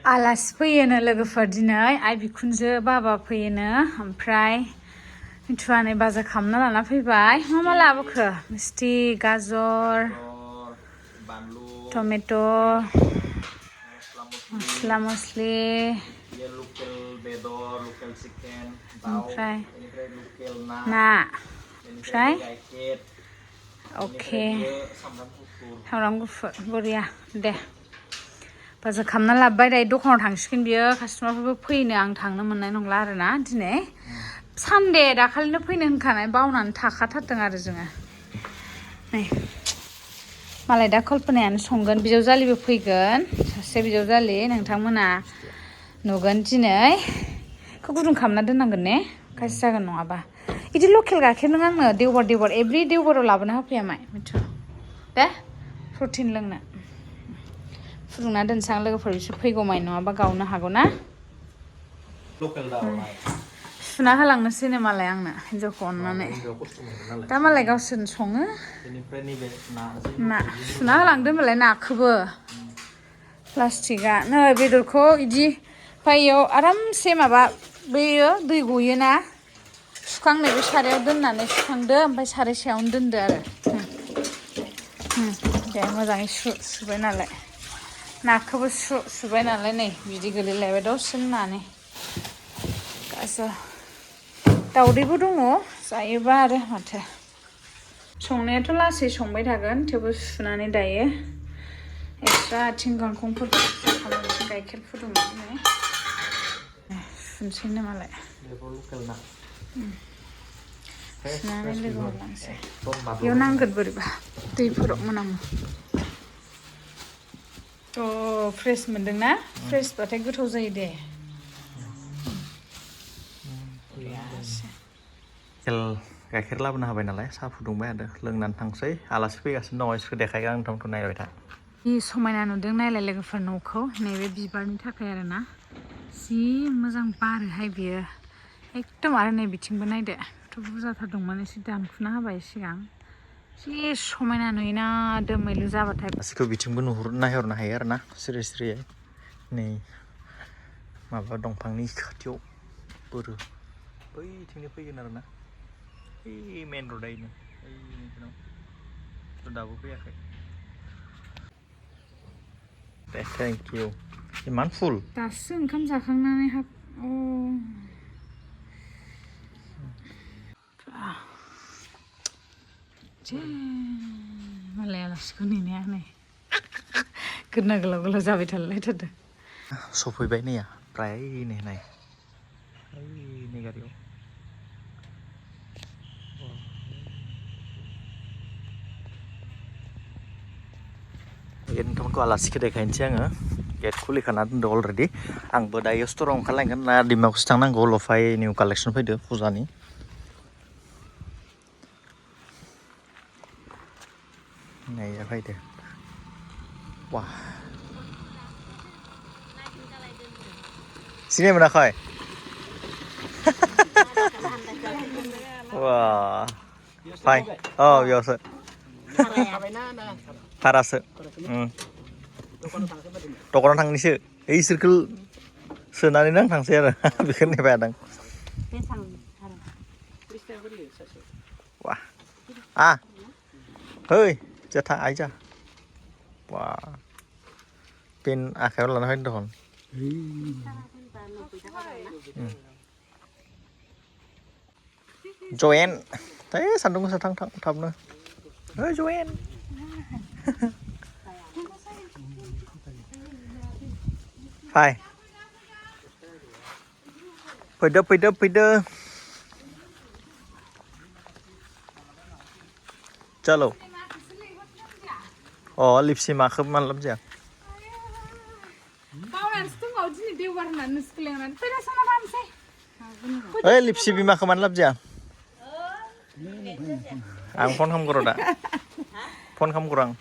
आलासि फैयोनो लोगोफोर दिनै आइ बिखुनजो बाबा फैयोनो ओमफ्राय मिथुवानै बाजार खालामना लाना फैबाय मा लाबोखो मिस्थि गाजर टमेट' मस्ला मस्लि लकेल बेदर लकेल चिकेन ओमफ्राय ना ओमफ्राय अके सामब्राम गुफुर बरिया दे बाजार खालामना लाबोबाय दायो दखानाव थांसिगोन बियो कास्टमारफोरबो फैनो आं थांनो मोननाय नंला आरोना दिनै सानदे दाखालिनो फैनो होनखानाय बावनानै थाखाथारदों आरो जोङो नै मालाय दा कल्पनायानो संगोन बिजावजालिबो फैगोन सासे बिजावजालि नोंथांमोना नुगोन दिनै बेखौ गुदुं खालामना दोननांगोन ने गाज्रि जागोन नङाबा बिदि लकेल गाइखेर नों आंनो देवबार एभ्रि देवबाराव लाबोना होफैया माय मिथु दे प्रटिन लोंनो फुदुंना दोनसां लोगोफोर बिसोर फैगौमाय नङाबा गावनो हागौ ना सुना होलांनोसैनो मालाय आंनो हिन्जावखौ अननानै दा मालाय गावसोरनो सङो ना सुना होलांदो होनबालाय नाखौबो प्लास्टिकआ नै बेदरखौ बिदि ओमफ्राय बेयाव आरामसे माबा बेयो दै गयोना सुखांनो बे सारायाव दोननानै सुखांदो ओमफ्राय साराय सायावनो दोनदो आरो दे मोजाङै सुबाय नालाय नाखौबो सुबाय नालाय नै बिदि गोलैलायबाय दसेनो नानि गाजर दाउदैबो दङ जायोबा आरो माथो संनायाथ' लासै संबाय थागोन थेवबो सुनानै दायो एक्सट्रा आथिं गांखंफोर खालामनोसै गाइखेर फुदुंनानै सुनोसैनो मालाय सुनानै लोगो हरलांसै बेयाव नांगोन बोरैबा दैफोराव मोनामो फ्रेस मोनदोंना फ्रेसबाथाय गोथाव जायो दे गाइखेर लाबोनो हाबाय नालाय साहा फुदुंबाय आरो लोंनानै थांसै आलासि फैगासिनो दङ इसोरखौ देखायगोन आं नोंथांमोनखौ नायबाय था जि समायना नुदों नायलाय लोगोफोर न'खौ नैबे बिबारनि थाखाय आरोना जि मोजां बारोहाय बियो एकदम आरो नै बिथिंबो नायदो थ' बुरजाथार दंमोन एसे दानखुना होबाय सिगां जि समायना नुयोना दोमैलु जाबाथाय गासिखौ बिथिंबो नायहरनो हायो आरो ना सिरि सिरियै नै माबा दंफांनि खाथियाव बोरो बैथिंनो फैगोन आरो ना ओइ मेन रडआनो ओइ दाबो फैयाखै दे थेंक इउ इमान फुल दासो ओंखाम जाखांनानै मालाय आलासिखौ नेनाया नै गोदना गोलाव गोलाव जाबाय थालायथारदों सफैबाय नैया फ्राय नेनाय ओइ गारियाव नोंथांमोनखौ आलासिखौ देखायनोसै आङो गेट खुलिखाना दोनदो अलरेडि आंबो दायो स्टराव ओंखारलायगोन ना डिमाकुसि थांनांगौ लफाय निउ कालेक्सन फैदो फुजानि नाया फैदो वा सिनाय मोनाखै वा फाय बेयावसो भारासो दखानाव थांनोसो ओइ सोरखोल सोनानै आं थांसै आरो बेखौ नेबाय थादों वा है जाथा आइ जा वा पेन आखायाव लाना फैदों दखन जयेन सान्दुं गोसा थां थाबनो ओइ जयेन फाय फैदो चलो लिपसिमाखौ मानलाब जाया ओइ लिपसि बिमाखौ मानो लाब जाया आं फन खालामग्र दा फन खालामग्र आं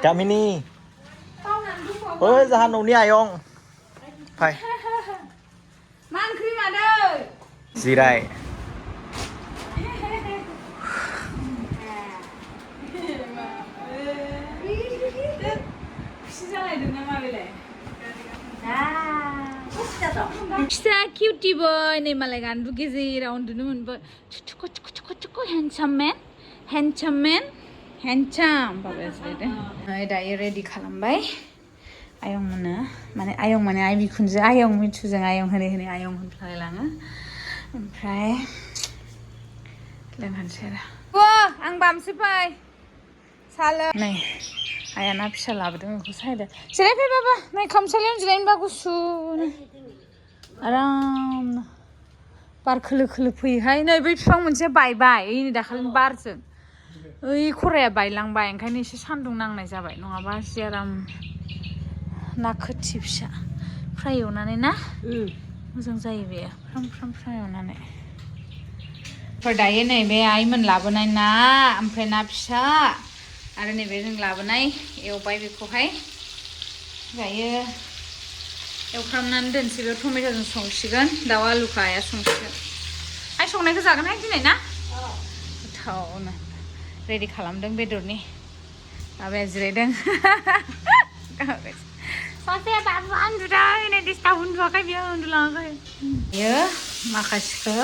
गामिनि ओइ जाहा न'नि आयं फाय जिराय फिसा किउटि बय नै मालाय गानबो गेजेराव उन्दुनो मोनबाय चुकुर चुकुर चुकुर चुकुर हेन्डसाम मेन बाबाया जिरायदों दायो रेडि खालामबाय आयं मोनो माने आइ बिखुनजो आयं मिथुजों आयं होनै आयं होनफ्लायलाङो ओमफ्राय लोंहानोसै आरो आं बामसै फै सालो नै आइया ना फिसा लाबोदों बेखौ सायदो जिरायफै बाबा नै खामसालियाव जिरायनोबा गुसुनो आरामनो बार खोलो खोलो फैयोहाय नै बै बिफां मोनसे बायबाय नै दाखालिनि बारजों ओइ खराया बायलांबाय ओंखायनो एसे सान्दुं नांनाय जाबाय नङाबा जि आराम ना खोथि फिसा फ्राय एवनानै ना मोजां जायो बेयो फ्राम फ्राय एवनानै दायो नैबे आइमोन लाबोनाय ना ओमफ्राय ना फिसा आरो नैबे जों लाबोनाय एवबाय बेखौहाय दायो एवफ्रामनानै दोनसै बे टमेट'जों संसिगोन दाउ आलुखौ आइया संसिगोन आइ संनायखौ जागोनहाय दिनै ना गोथावनो रेडि खालामदों बेदरनि माबाया जिरायदों सासेया दाबो उन्दुदों नै दिस्टार्ब उन्दुवाखै बियो उन्दुलाङाखै बियो माखासेखौ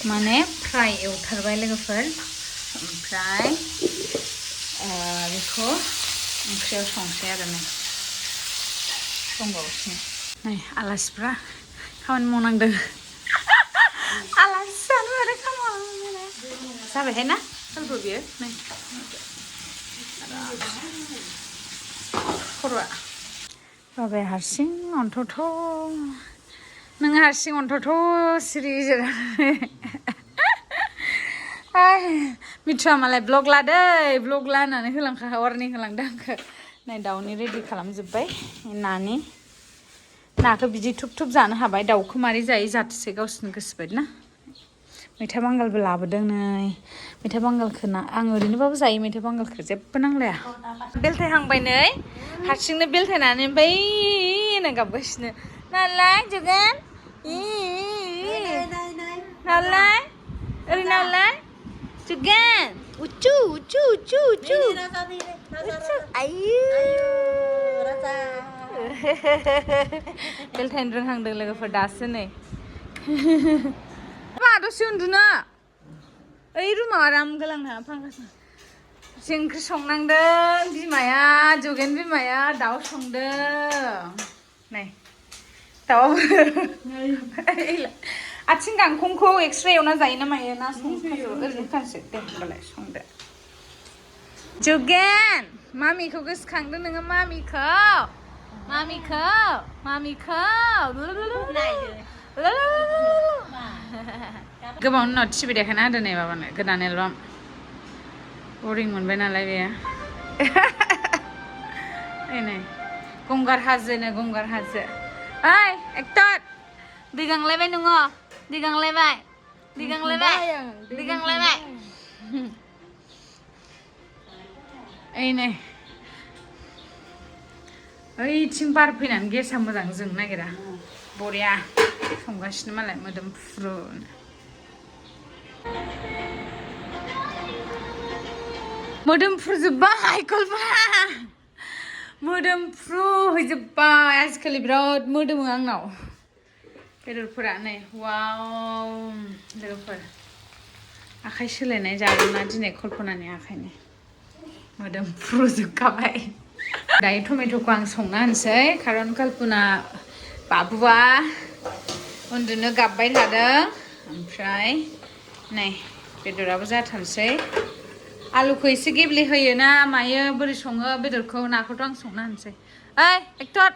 माने फ्राय एवथारबाय लोगोफोर ओमफ्राय बेखौ ओंख्रियाव संसै आरो नै संबावसै नै आलासिफ्रा खामानि मावनांदों आलासि जानो आरो खामानि जाबायहाय ना सोरबो बियो नै खर'आ बाबाया हारसिं अन्थ'थ' नों हारसिं अन्थ'थ' सिरि जिरायनानै मिथुआ मालाय ब्लग लादै ब्लग ला होननानै वारनिं होलांदों आंखौ नै दाउनि रेडि खालामजोब्बाय नाखौ बिदि थुब जानो हाबाय दाउखौ मारै जायो जाथोसै गावसोरनि गोसोबायदि ना मैथा बांगालबो लाबोदों नै मैथा बांगालखौ आं ओरैनोबाबो जायो मैथा बांगालखौ जेबो नांलाया बेलथायहांबाय नै हारसिंनो बेलथायनानै ओमफ्राय गाबगासिनो नालाय जुगान नालाय ओरै नालाय जुगान उचु आयु बेलथायनो रोंहांदों लोगोफोर दासो नै दसे उन्दुनो ओइ रुमाव आराम गोलांनो फांखासो जों ओंख्रि संनांदों बिमाया जुगेन बिमाया दाउ संदों नै दाउआबो आथिं गांखंखौ एक्सट्रा एवना जायो ना मायो ना संखाजोबो ओरैनो खानसै दे होनबालाय संदो जुगेन मामिखौ गोसोखांदों नोङो मामिखौ गोबां उनाव टिभि देखायना होदो नै माबानो गोदान एलबाम बरिं मोनबाय नालाय बेयो नै गंगार हाजो ओइ एक्टर दै गांलायबाय नोङो दै गांलायबाय ओइ नै ओइथिं बार फैनानै गेसा मोजां जोंनो नागिरा बरिया संगासिनो मालाय मोदोमफ्रु मोदोमफ्रुजोब्बाय कल्पना मोदोमफ्रु हैजोब्बाय आजिखालि बिराद मोदोमो आंनाव बेदरफोरा नै वाव लोगोफोर आखाइ सोलायनाय जादोंना दिनै कल्पनानि आखाइनि मोदोमफ्रुजोबखाबाय दायो टमेट'खौ आं संना होनोसै खारन कल्पना बाबुआ उन्दुनो गाबबाय थादों ओमफ्राय नै बेदराबो जाथारसै आलुखौ एसे गेब्लेहोयो ना मायो बोरै सङो बेदरखौ नाखौथ' आं संना होनोसै ओइ एक्टर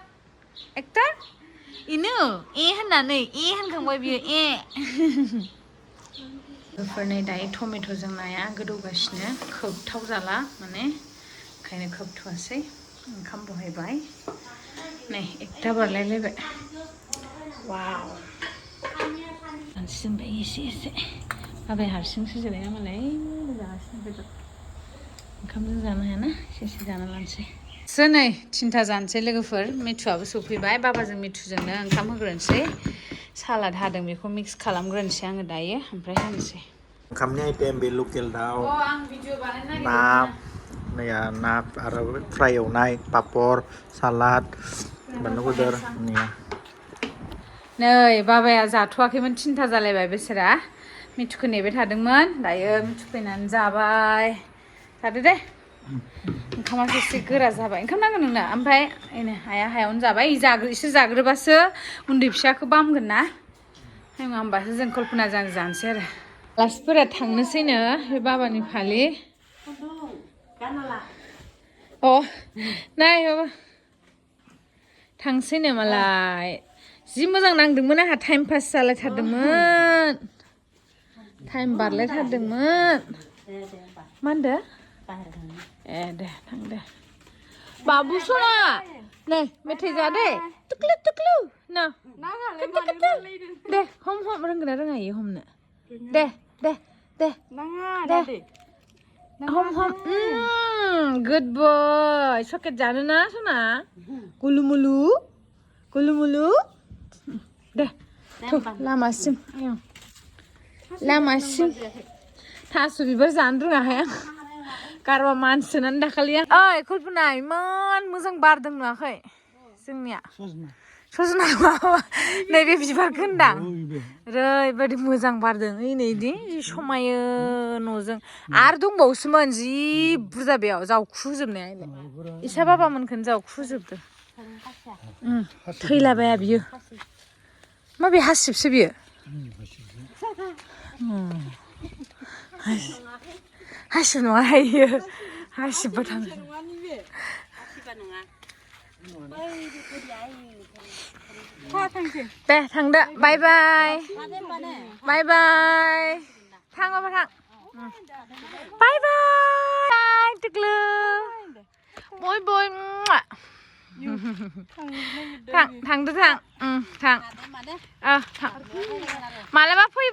इनो होननानै होनखांबाय बियो बेफोरनि दायो टमेट'जों नाया गोदौगासिनो खोबथाव जाला माने ओंखायनो खोबथ'वासै ओंखाम बहायबाय नै 1ता बारलायलायबाय वाव सानस्रिबाय एसे बाबाया हारसिंसो जिरायना मालाय जागासिनो बेदर ओंखामजों जानो हायाना एसे जाना लानोसै नै 3ता जानोसै लोगोफोर मिथुआबो सफैबाय बाबाजों मिथुजोंनो ओंखाम होग्रोनोसै सालाद हादों बेखौ मिक्स खालामग्रोनोसै आङो दायो ओमफ्राय होनोसै ओंखामनि आइटेम बे लकेल दाउ आं भिडिअ बानायनो ना नैया ना आरो फ्राय एवनाय पापर सालाद बानलु गोदोर नै बाबाया जाथ'वाखैमोन 3था जालायबाय बेसोरा मिथुखौ नेबाय थादोंमोन दायो मिथु फैनानै जाबाय जादो दे ओंखामासो एसे गोरा जाबाय ओंखाम नांगोन नोंना ओमफ्राय ओइनो आइया हायावनो जाबाय इसोर जाग्रोबासो उन्दै फिसाखौ बामगोन ना होमबासो जों कल्पनाजों जानोसै आरो आलासिफोरा थांनोसैनो बे बाबानि फालि अ नाय बाबा थांसैनो मालाय जि मोजां नांदोंमोन आंहा टाइम पास जालायथारदोंमोन टाइम बारलायथारदोंमोन मा होनदो ए दे थां दे बाबु सना नै मेथाइ जा दे टुक्लु टुक्लु ना दे हम रोंगोन ना रोङा इयो हमनो दे दे दे दे हम गुड बय चक्लेट जानो ना सना गुलुमुलु गुलुमुलु दे लामासिम लामासिम थास' बिबार जानो रोङाहाय आं गारबा मानसोनानै दाखालि आं ओइ कल्पना इमान मोजां बारदों नुवाखै जोंनिया सजना माबा नैबे बिबारखौ होनदां ओरैबायदि मोजां बारदों ओइ नैदि जि समायो न'जों आरो दंबावोसोमोन जि बुरजा बेयाव जावखुजोबनाया इसा बाबामोनखौनो जावखुजोबदों थैलाबाया बियो माबे हासिबसो बियो हासिब नङा इयो हासिबबो थाङो दे थांदो बाय बाय बाय बाय थां बाबा थां बाय बाय टुक्लु बय बय थां थांदो थां थां थां मालाबा फै